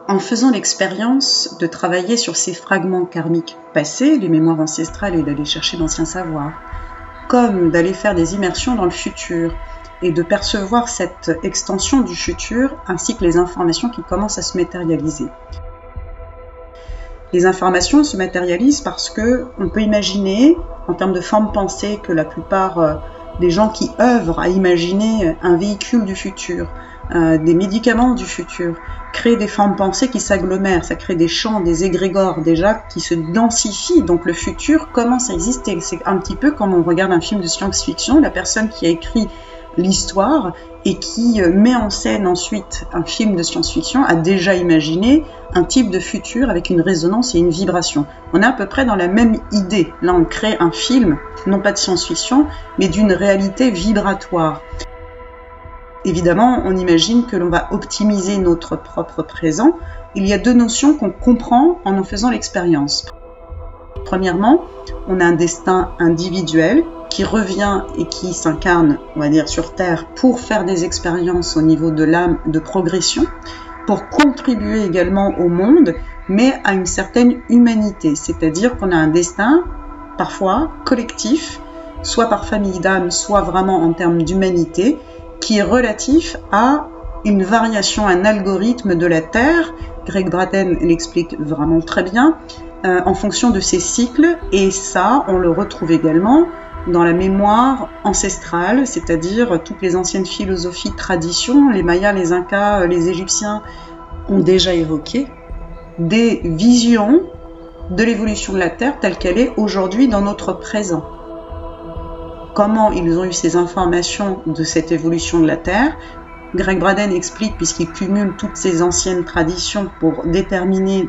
En faisant l'expérience de travailler sur ces fragments karmiques passés, les mémoires ancestrales et d'aller chercher d'anciens savoirs, comme d'aller faire des immersions dans le futur et de percevoir cette extension du futur ainsi que les informations qui commencent à se matérialiser. Les informations se matérialisent parce qu'on peut imaginer, en termes de forme pensée, que la plupart des gens qui œuvrent à imaginer un véhicule du futur, des médicaments du futur, créent des formes pensées qui s'agglomèrent, ça crée des champs, des égrégores déjà qui se densifient, donc le futur commence à exister. C'est un petit peu comme on regarde un film de science-fiction, la personne qui a écrit l'histoire et qui met en scène ensuite un film de science-fiction a déjà imaginé un type de futur avec une résonance et une vibration. On est à peu près dans la même idée. Là, on crée un film, non pas de science-fiction, mais d'une réalité vibratoire. Évidemment, on imagine que l'on va optimiser notre propre présent. Il y a deux notions qu'on comprend en faisant l'expérience. Premièrement, on a un destin individuel qui revient et qui s'incarne, on va dire, sur Terre pour faire des expériences au niveau de l'âme de progression, pour contribuer également au monde, mais à une certaine humanité. C'est-à-dire qu'on a un destin, parfois collectif, soit par famille d'âme, soit vraiment en termes d'humanité, qui est relatif à une variation, un algorithme de la Terre. Greg Braden l'explique vraiment très bien, en fonction de ces cycles, et ça, on le retrouve également dans la mémoire ancestrale, c'est-à-dire toutes les anciennes philosophies, traditions, les Mayas, les Incas, les Égyptiens ont déjà évoqué des visions de l'évolution de la Terre telle qu'elle est aujourd'hui dans notre présent. Comment ils ont eu ces informations de cette évolution de la Terre? Greg Braden explique, puisqu'il cumule toutes ces anciennes traditions pour déterminer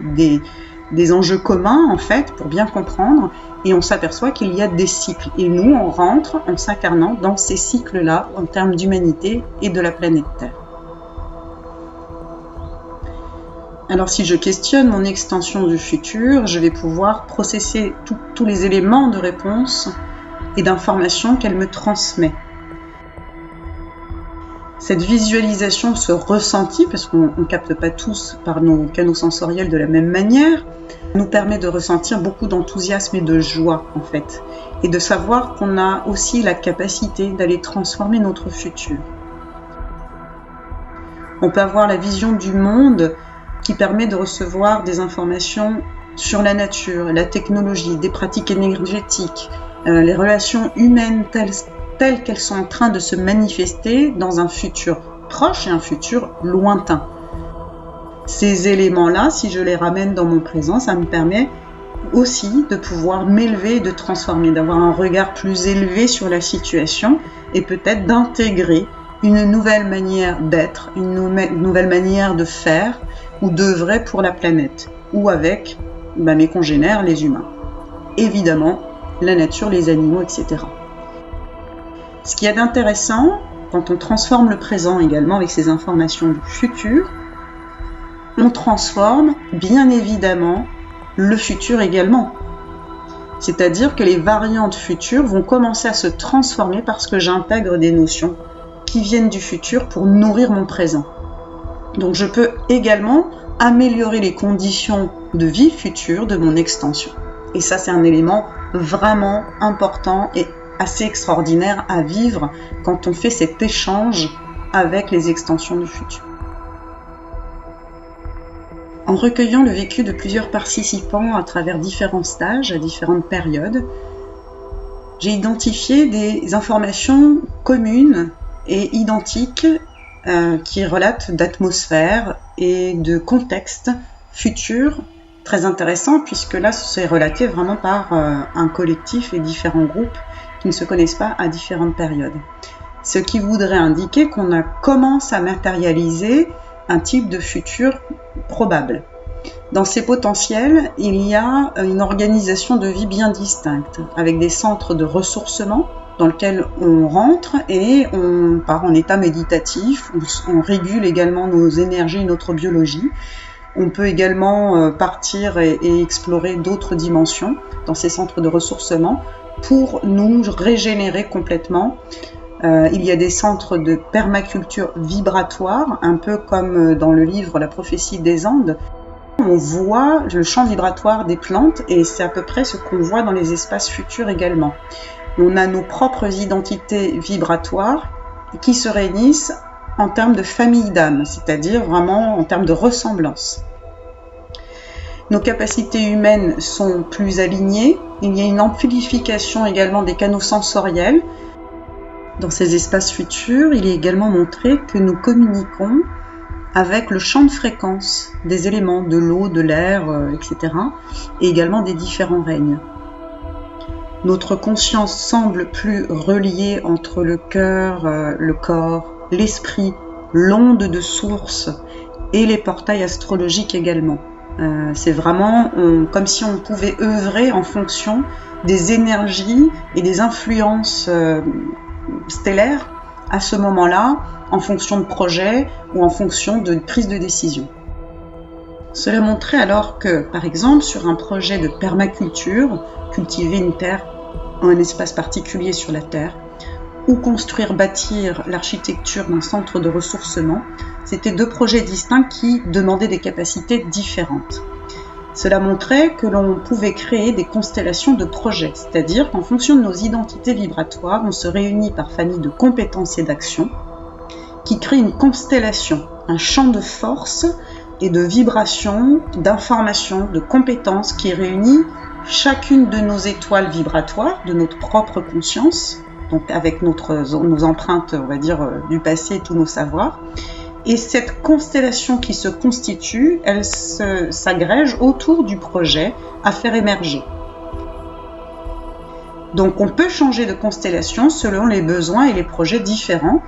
des enjeux communs, en fait, pour bien comprendre, et on s'aperçoit qu'il y a des cycles. Et nous, on rentre en s'incarnant dans ces cycles-là, en termes d'humanité et de la planète Terre. Alors, si je questionne mon extension du futur, je vais pouvoir processer tous les éléments de réponse et d'informations qu'elle me transmet. Cette visualisation, ce ressenti, parce qu'on ne capte pas tous par nos canaux sensoriels de la même manière, nous permet de ressentir beaucoup d'enthousiasme et de joie, en fait, et de savoir qu'on a aussi la capacité d'aller transformer notre futur. On peut avoir la vision du monde qui permet de recevoir des informations sur la nature, la technologie, des pratiques énergétiques, les relations humaines telles qu'elles sont en train de se manifester dans un futur proche et un futur lointain. Ces éléments-là, si je les ramène dans mon présent, ça me permet aussi de pouvoir m'élever, de transformer, d'avoir un regard plus élevé sur la situation et peut-être d'intégrer une nouvelle manière d'être, une nouvelle manière de faire ou d'œuvrer pour la planète ou avec mes congénères, les humains. Évidemment, la nature, les animaux, etc. Ce qu'il y a d'intéressant, quand on transforme le présent également avec ces informations du futur, on transforme bien évidemment le futur également. C'est-à-dire que les variantes futures vont commencer à se transformer parce que j'intègre des notions qui viennent du futur pour nourrir mon présent. Donc je peux également améliorer les conditions de vie future de mon extension. Et ça, c'est un élément vraiment important et assez extraordinaire à vivre quand on fait cet échange avec les extensions du futur. En recueillant le vécu de plusieurs participants à travers différents stages, à différentes périodes, j'ai identifié des informations communes et identiques qui relatent d'atmosphère et de contexte futur très intéressant, puisque là, c'est relaté vraiment par un collectif et différents groupes qui ne se connaissent pas à différentes périodes. Ce qui voudrait indiquer qu'on commence à matérialiser un type de futur probable. Dans ces potentiels, il y a une organisation de vie bien distincte, avec des centres de ressourcement dans lesquels on rentre et on part en état méditatif, on régule également nos énergies, notre biologie. On peut également partir et explorer d'autres dimensions dans ces centres de ressourcement pour nous régénérer complètement Il y a des centres de permaculture vibratoire, un peu comme dans le livre La prophétie des Andes. On voit le champ vibratoire des plantes et c'est à peu près ce qu'on voit dans les espaces futurs également. On a nos propres identités vibratoires qui se réunissent en termes de famille d'âme, c'est-à-dire vraiment en termes de ressemblance. Nos capacités humaines sont plus alignées. Il y a une amplification également des canaux sensoriels. Dans ces espaces futurs, il est également montré que nous communiquons avec le champ de fréquence des éléments, de l'eau, de l'air, etc. et également des différents règnes. Notre conscience semble plus reliée entre le cœur, le corps, l'esprit, l'onde de source et les portails astrologiques également. C'est vraiment comme si on pouvait œuvrer en fonction des énergies et des influences stellaires à ce moment-là, en fonction de projets ou en fonction de prise de décision. Cela montrait alors que, par exemple, sur un projet de permaculture, cultiver une terre, un espace particulier sur la terre, ou construire, bâtir l'architecture d'un centre de ressourcement, c'était deux projets distincts qui demandaient des capacités différentes. Cela montrait que l'on pouvait créer des constellations de projets, c'est-à-dire qu'en fonction de nos identités vibratoires, on se réunit par famille de compétences et d'actions qui créent une constellation, un champ de force et de vibrations, d'informations, de compétences qui réunit chacune de nos étoiles vibratoires, de notre propre conscience, donc avec nos empreintes, on va dire, du passé et tous nos savoirs. Et cette constellation qui se constitue, elle s'agrège autour du projet à faire émerger. Donc on peut changer de constellation selon les besoins et les projets différents,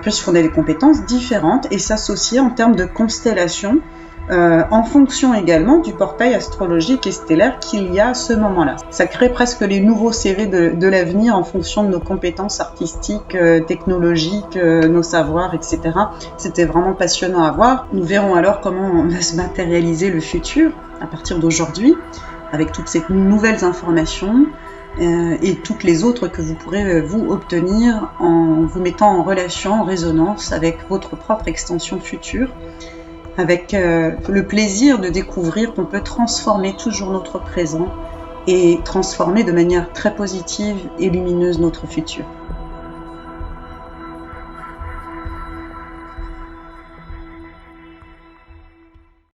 puisqu'on a des compétences différentes et s'associer en termes de constellation en fonction également du portail astrologique et stellaire qu'il y a à ce moment-là. Ça crée presque les nouveaux CV de l'avenir en fonction de nos compétences artistiques, technologiques, nos savoirs, etc. C'était vraiment passionnant à voir. Nous verrons alors comment va se matérialiser le futur à partir d'aujourd'hui, avec toutes ces nouvelles informations et toutes les autres que vous pourrez vous obtenir en vous mettant en relation, en résonance avec votre propre extension future, avec le plaisir de découvrir qu'on peut transformer toujours notre présent et transformer de manière très positive et lumineuse notre futur.